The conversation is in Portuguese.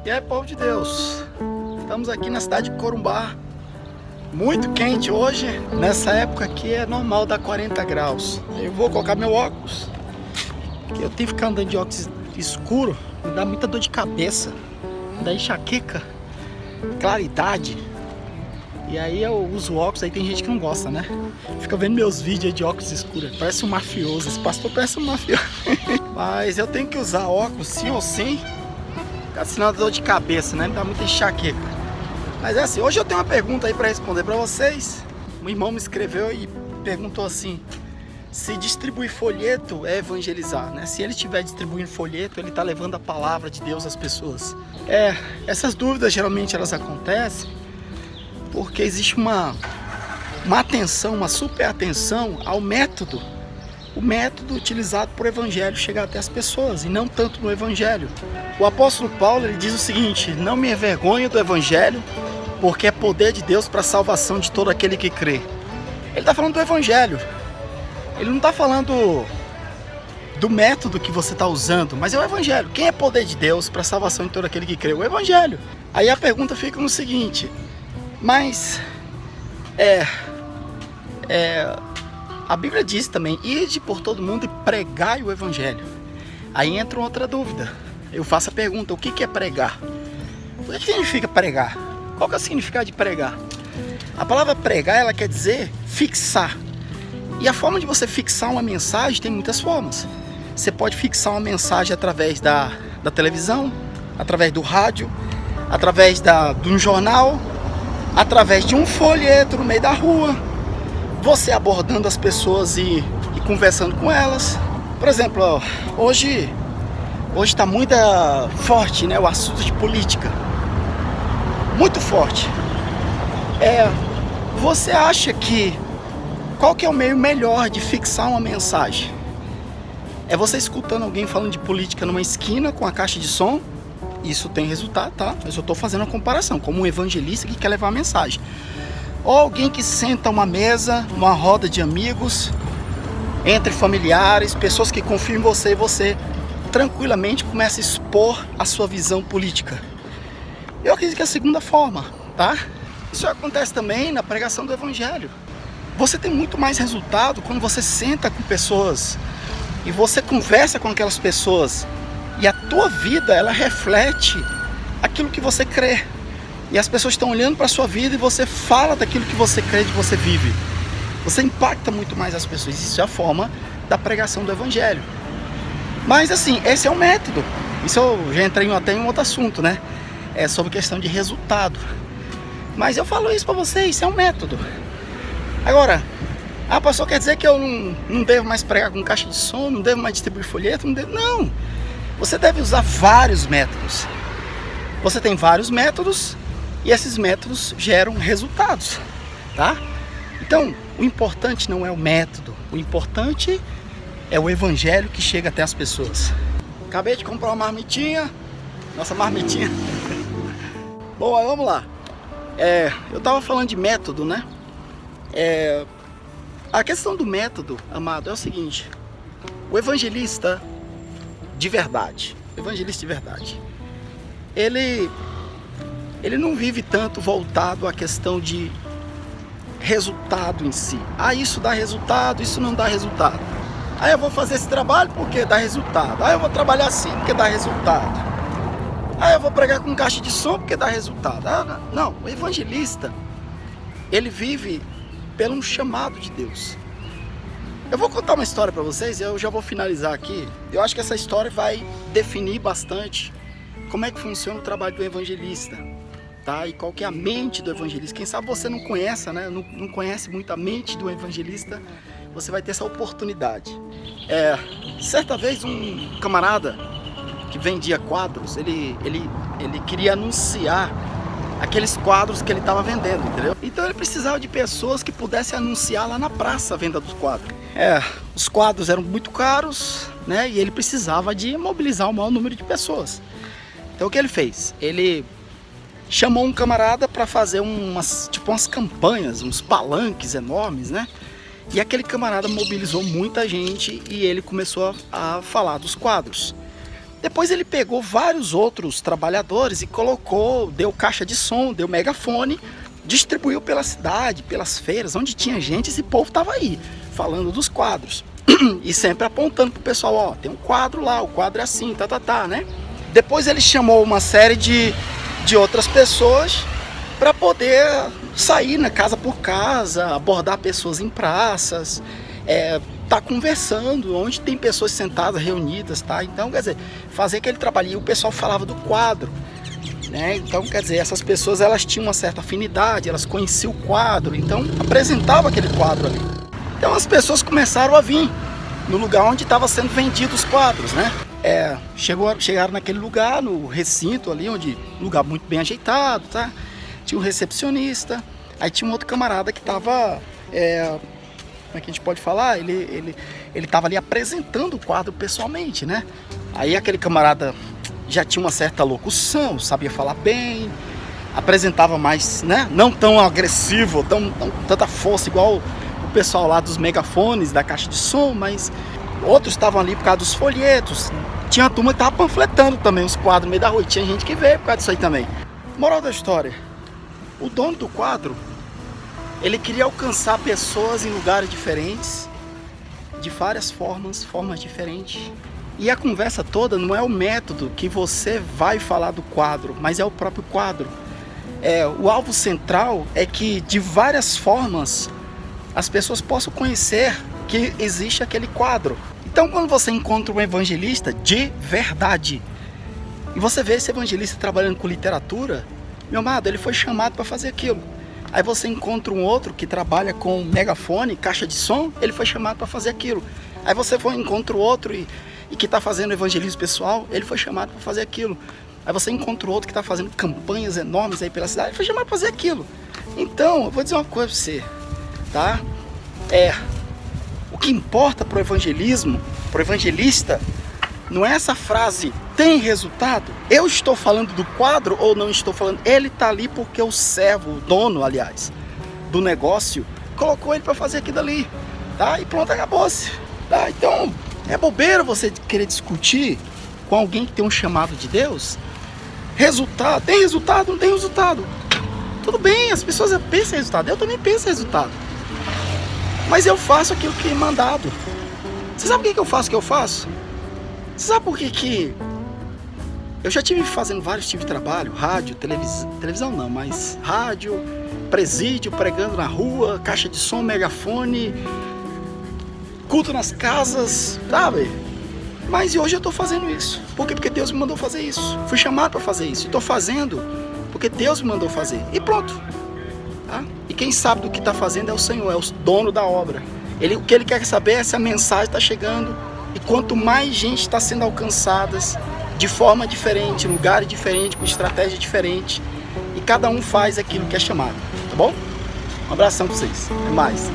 E aí, povo de Deus, estamos aqui na cidade de Corumbá, muito quente hoje. Nessa época aqui é normal dar 40 graus. Eu vou colocar meu óculos, porque eu tenho que ficar andando de óculos escuro, me dá muita dor de cabeça, me dá enxaqueca, claridade. E aí eu uso óculos, aí tem gente que não gosta, né? Fica vendo meus vídeos de óculos escuros, parece um mafioso, esse pastor parece um mafioso. Mas eu tenho que usar óculos sim ou sim, senão dor de cabeça, né? Me dá muita enxaqueca. Mas é assim, hoje eu tenho uma pergunta aí para responder para vocês. Um irmão me escreveu e perguntou assim: se distribuir folheto é evangelizar, né? Se ele estiver distribuindo folheto, ele está levando a palavra de Deus às pessoas. Essas dúvidas geralmente elas acontecem porque existe uma atenção, uma super atenção ao método. O método utilizado por evangelho chegar até as pessoas e não tanto no evangelho. O apóstolo Paulo ele diz o seguinte: não me envergonho do evangelho, porque é poder de Deus para a salvação de todo aquele que crê. Ele está falando do evangelho. Ele não está falando do método que você está usando, mas é o evangelho. Quem é poder de Deus para a salvação de todo aquele que crê? O evangelho. Aí a pergunta fica no seguinte: mas a Bíblia diz também: ide por todo mundo e pregai o evangelho. Aí entra outra dúvida. Eu faço a pergunta: o que é pregar? O que significa pregar? Qual que é o significado de pregar? A palavra pregar, ela quer dizer fixar. E a forma de você fixar uma mensagem tem muitas formas. Você pode fixar uma mensagem através da televisão, através do rádio, através de um jornal, através de um folheto no meio da rua, você abordando as pessoas e conversando com elas. Por exemplo, hoje está muito forte, né, o assunto de política. Muito forte. Você acha que qual que é o meio melhor de fixar uma mensagem? É você escutando alguém falando de política numa esquina com a caixa de som? Isso tem resultado, tá? Mas eu estou fazendo uma comparação, como um evangelista que quer levar a mensagem. Ou alguém que senta uma mesa, uma roda de amigos, entre familiares, pessoas que confiam em você, e você tranquilamente começa a expor a sua visão política. Eu acredito que é a segunda forma, tá? Isso acontece também na pregação do evangelho. Você tem muito mais resultado quando você senta com pessoas e você conversa com aquelas pessoas, e a tua vida, ela reflete aquilo que você crê. E as pessoas estão olhando para a sua vida e você fala daquilo que você crê, que você vive. Você impacta muito mais as pessoas. Isso é a forma da pregação do evangelho. Mas assim, esse é um método. Isso eu já entrei até em um outro assunto, né? É sobre questão de resultado. Mas eu falo isso para vocês, isso é um método. Agora, pastor, quer dizer que eu não devo mais pregar com caixa de som, não devo mais distribuir folheto? Não. Você deve usar vários métodos. Você tem vários métodos e esses métodos geram resultados, tá? Então, o importante não é o método, o importante é o evangelho que chega até as pessoas. Acabei de comprar uma marmitinha, nossa marmitinha. Bom, vamos lá. Eu tava falando de método, né? A questão do método, amado, é o seguinte: o evangelista de verdade, ele não vive tanto voltado à questão de resultado em si. Isso dá resultado, isso não dá resultado. Eu vou fazer esse trabalho porque dá resultado. Eu vou trabalhar assim porque dá resultado. Eu vou pregar com caixa de som porque dá resultado. Não, o evangelista, ele vive pelo um chamado de Deus. Eu vou contar uma história para vocês e eu já vou finalizar aqui. Eu acho que essa história vai definir bastante como é que funciona o trabalho do evangelista, tá? E qual que é a mente do evangelista. Quem sabe você não conhece, né? Não conhece muito a mente do evangelista, você vai ter essa oportunidade. Certa vez um camarada que vendia quadros, ele queria anunciar aqueles quadros que ele estava vendendo, entendeu? Então ele precisava de pessoas que pudessem anunciar lá na praça a venda dos quadros. Os quadros eram muito caros, né? E ele precisava de mobilizar o maior número de pessoas. Então o que ele fez? Ele chamou um camarada para fazer umas campanhas, uns palanques enormes, né? E aquele camarada mobilizou muita gente e ele começou a falar dos quadros. Depois ele pegou vários outros trabalhadores e colocou, deu caixa de som, deu megafone, distribuiu pela cidade, pelas feiras, onde tinha gente, esse povo estava aí, falando dos quadros. E sempre apontando pro pessoal, ó, tem um quadro lá, o quadro é assim, né? Depois ele chamou uma série de outras pessoas para poder sair na casa por casa, abordar pessoas em praças, tá conversando, onde tem pessoas sentadas, reunidas, tá? Então, quer dizer, fazer aquele trabalho. E o pessoal falava do quadro, né? Então, quer dizer, essas pessoas, elas tinham uma certa afinidade, elas conheciam o quadro, então apresentava aquele quadro ali. Então as pessoas começaram a vir no lugar onde estava sendo vendidos os quadros, né? Chegaram naquele lugar, no recinto ali, lugar muito bem ajeitado, tá? Tinha um recepcionista, aí tinha um outro camarada que estava, como é que a gente pode falar? Ele estava ali apresentando o quadro pessoalmente, né? Aí aquele camarada já tinha uma certa locução, sabia falar bem, apresentava mais, né? Não tão agressivo, tanta força igual o pessoal lá dos megafones, da caixa de som, mas outros estavam ali por causa dos folhetos. Tinha uma turma que estava panfletando também os quadros no meio da rua, tinha gente que veio por causa disso aí também. Moral da história, o dono do quadro, ele queria alcançar pessoas em lugares diferentes, de várias formas diferentes. E a conversa toda não é o método que você vai falar do quadro, mas é o próprio quadro. O alvo central é que, de várias formas, as pessoas possam conhecer que existe aquele quadro. Então, quando você encontra um evangelista de verdade, e você vê esse evangelista trabalhando com literatura, meu amado, ele foi chamado para fazer aquilo. Aí você encontra um outro que trabalha com megafone, caixa de som, ele foi chamado para fazer aquilo. Aí você encontra o outro e que está fazendo evangelismo pessoal, ele foi chamado para fazer aquilo. Aí você encontra o outro que está fazendo campanhas enormes aí pela cidade, ele foi chamado para fazer aquilo. Então, eu vou dizer uma coisa para você, tá? O que importa para o evangelismo, para o evangelista, não é essa frase, tem resultado? Eu estou falando do quadro ou não estou falando? Ele está ali porque o servo, o dono, aliás, do negócio, colocou ele para fazer aquilo ali, tá? E pronto, acabou-se, tá? Então, é bobeira você querer discutir com alguém que tem um chamado de Deus. Resultado, tem resultado, não tem resultado. Tudo bem, as pessoas pensam em resultado, eu também penso em resultado. Mas eu faço aquilo que é mandado. Você sabe por que eu faço o que eu faço? Você sabe por que eu já tive fazendo vários tipos de trabalho, rádio, televisão não, mas rádio, presídio, pregando na rua, caixa de som, megafone, culto nas casas, sabe? Mas hoje eu estou fazendo isso. Por quê? Porque Deus me mandou fazer isso. Fui chamado para fazer isso. Estou fazendo porque Deus me mandou fazer. E pronto. Tá? E quem sabe do que está fazendo é o Senhor, é o dono da obra. O que Ele quer saber é se a mensagem está chegando. E quanto mais gente está sendo alcançadas, de forma diferente, em lugares diferentes, com estratégia diferente. E cada um faz aquilo que é chamado. Tá bom? Um abração para vocês. Até mais.